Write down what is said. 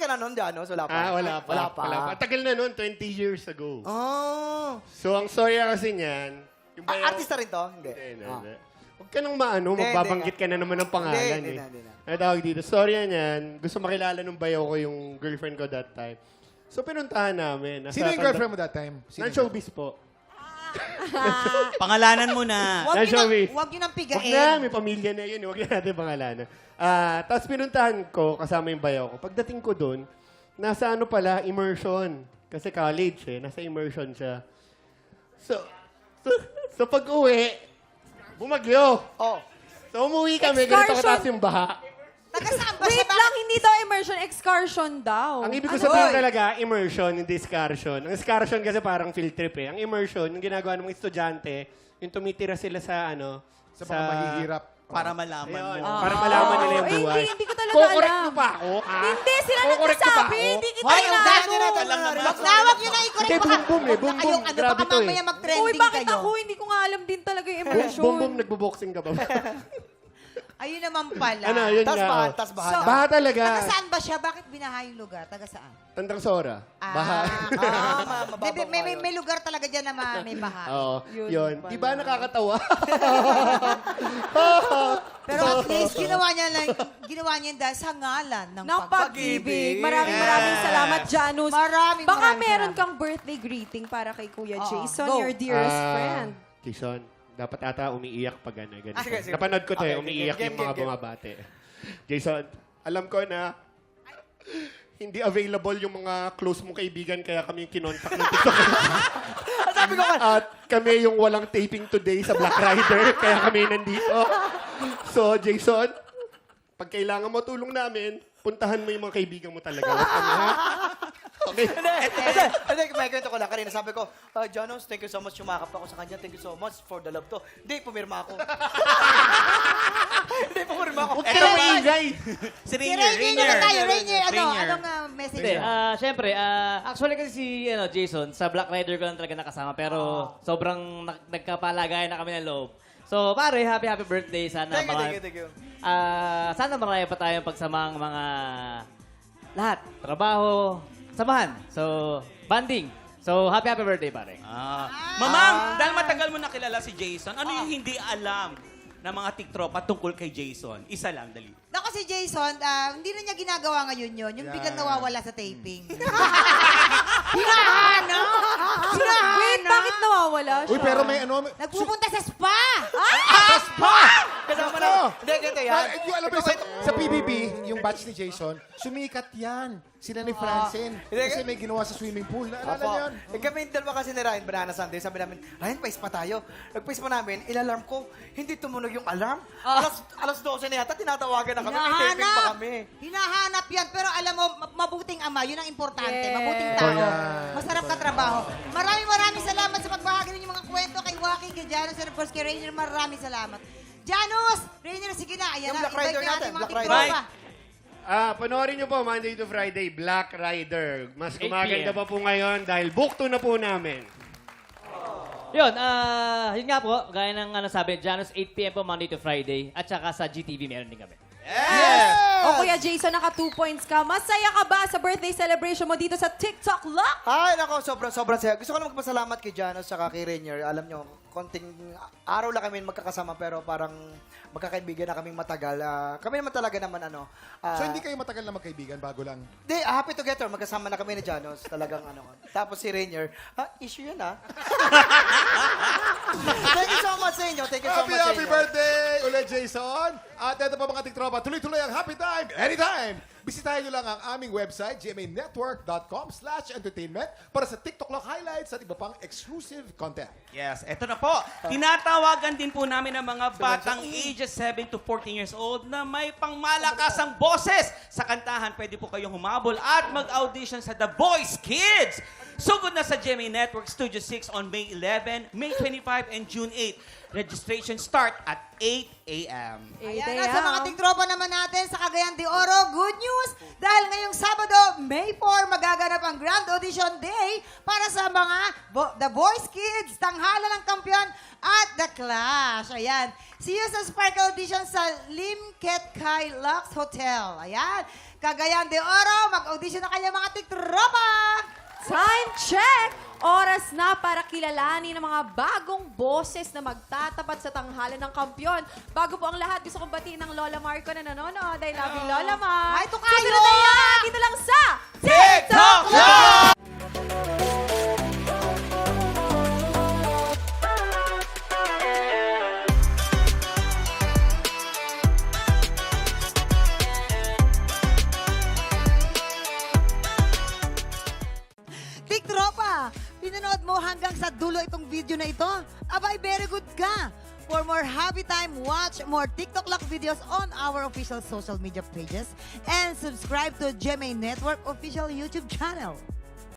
ka na nun, Janos? Wala pa? Wala pa. Wala pa. Tagal na nun, 20 years ago. Oh. So, ang storya kasi niyan, yung Artista rin to? Hindi. Hindi. Huwag ka nang magbabanggit ka na naman ng pangalan. Hindi. Ang tawag dito, storya niyan, gusto makilala nung bayaw ko yung girlfriend ko that time. So, pinuntahan namin. Sino yung girlfriend mo that time? Nan-showbiz po. Pangalanan mo na. Nan-showbiz. Huwag nyo nang Huwag pigain. na, may pamilya na yun. Huwag na natin pangalanan. Tapos pinuntahan ko, kasama yung bayaw ko. Pagdating ko doon, nasa ano pala, immersion. Kasi college nasa immersion siya. So pag-uwi, bumagyo. Oh. So umuwi kami, ganito kataas yung baha. Taga saan ba siya? Wait lang, hindi daw immersion, excursion daw. Ang ibig ko sabihin talaga, immersion, hindi excursion. Ang excursion kasi parang field trip Ang immersion, yung ginagawa ng mga estudyante, yung tumitira sila sa Sa mga mahihirap. Para malaman Ayun, mo. para malaman nila yung buhay. Hindi ko talaga Kukorek alam. mo pa ako, ha? Hindi, sila Kukorek mo pa nagsasabi. ako? Hindi kita Hoy, inaano. Alam naman. Huwag nyo na i-correct. Hindi, boom-boom boom-boom. Ano, Grabe baka to mamaya Uy, mag-trending bakit kayo. ako? Hindi ko nga alam din talaga yung immersion. Boom-boom, nagbo-boxing ka ba? Ayun naman pala. Yun Tas nga. bahan, oh. tas bahan. Baha talaga. Taga saan ba siya? Bakit binaha yung lugar? Taga saan? Tandang Sora. Baha. Mababaw May lugar talaga dyan na may baha. Oo, yun. pala. Di ba nakakatawa? Pero at least ginawa niya dahil sa ngalan ng Ng pag-ibig. Maraming salamat, Janus. Maraming Baka maraming meron salamat. kang birthday greeting para kay Kuya Oo, Jason, go. your dearest friend. Jason, dapat ata umiiyak pag ganito. Sige, sige. Napanood ko to Okay, umiiyak game, yung mga game. bumabate. Jason, alam ko na hindi available yung mga close mong kaibigan kaya kami yung kinontak ng TikTok. Sabi ko At kami yung walang taping today sa Black Rider kaya kami nandito. So, Jason, pag kailangan mo tulong namin, puntahan mo yung mga kaibigan mo talaga. Huwag kami, ha? Okay. Hindi, may kwento ko lang. Kanina sabi ko, Janos, thank you so much. Sumakap ako sa kanya. Thank you so much for the love to. Hindi, pumirma ako. Hindi, pumirma ako. Huwag ka na maingay. Si Si Rainier. Rainier na tayo. Rainier, anong message Hindi, mo? syempre, actually kasi si Jason, sa Black Rider ko lang talaga nakasama, pero sobrang nagkapalagayan na kami ng loob. So, pare, happy birthday. Sana Thank you. sana marami pa tayong pagsamang mga lahat. Trabaho, samahan. So, banding. So, happy birthday, pare. Mamang, dahil matagal mo nakilala si Jason, ano yung hindi alam ng mga tiktropa tungkol kay Jason? Isa lang, dali. Naku si Jason, hindi na niya ginagawa ngayon yun. Yung biglang nawawala sa taping. Hinahanap! Wait, bakit nawawala siya? Uy, pero may ano... Nagpupunta sa spa! Kasama na. Hindi, ganito yan. Yung alam mo, sa PBB, yung batch ni Jason, sumikat yan. Sila ni Francine. Kasi may ginawa sa swimming pool. Naalala niyo yun? Kami yung dalawa kasi ni Ryan, Banana Sunday, sabi namin, Ryan, pais pa tayo. Nagpais pa namin, ilalarm ko, hindi tumunog yung alarm. Alas 12 na yata, tinatawagan na kami, may taping pa kami. Hinahanap yan. Pero alam mo, mabuting ama, yun ang importante. Yes. Mabuting Oh, tao. yeah. Masarap ka trabaho. Maraming salamat sa pagbahagi ninyo mga kwento kay Waki, kay Janus, and of course kay Rainier. Maraming salamat. Janus! Rainier, sige na. Ayan Yung na. Black Rider Invite natin, mga Black Rider. tiktropa. Panoorin nyo po Monday to Friday, Black Rider. Mas 8 gumaganda PM. pa po ngayon dahil book 2 na po namin. Yun, yun nga po, gaya ng sabi, Janus, 8 p.m. po, Monday to Friday. At saka sa GTV, meron din kami. O Kuya Jason, naka 2 points ka. Masaya ka ba sa birthday celebration mo dito sa TikTok Lock? Ay, nako, sobrang saya. Gusto ko lang magpasalamat kay Janos at kay Rainier. Alam nyo, konting araw lang kami magkakasama pero parang magkakaibigan na kaming matagal. Kami naman talaga naman So hindi kayo matagal na magkaibigan, bago lang. Di, happy together. Magkasama na kami ni Janos. Talagang Tapos si Rainier, issue yun Thank you so much sa inyo. Thank you so much sa Happy inyo. birthday ulit, Jason! At ito pa mga tiktropa, tuloy-tuloy ang happy time, anytime! Bisitahin nyo lang ang aming website, gmanetwork.com/entertainment para sa TikTok Lock highlights at iba pang exclusive content. Yes, eto na po. Tinatawagan din po namin ang mga batang ages 7 to 14 years old na may pangmalakasang boses. Sa kantahan, pwede po kayong humabol at mag-audition sa The Voice Kids. Sugod na sa GMA Network Studio 6 on May 11, May 25, and June 8. Registration start at 8 a.m. Ayan na, sa mga tiktropa naman natin sa Cagayan de Oro, good news! news dahil ngayong Sabado, May 4, magaganap ang Grand Audition Day para sa mga The Voice Kids, Tanghala ng Kampiyon at The Clash. Ayan. See you sa Sparkle Audition sa Limket Kai Lux Hotel. Ayan. Cagayan de Oro, mag-audition na kayo mga tiktropa! Time check! Oras na para kilalanin ang mga bagong boses na magtatapat sa tanghalan ng kampiyon. Bago po ang lahat, gusto kong batiin ng Lola Marco na nanonood. I love you, Lola Mar. Ay, ito kayo! Susunod na yan! Dito lang sa TikTok Lock! Tiktropa, pinanood mo hanggang sa dulo itong video na ito? Abay, very good ka! For more happy time, watch more TikTok Lock videos on our official social media pages and subscribe to GMA Network official YouTube channel.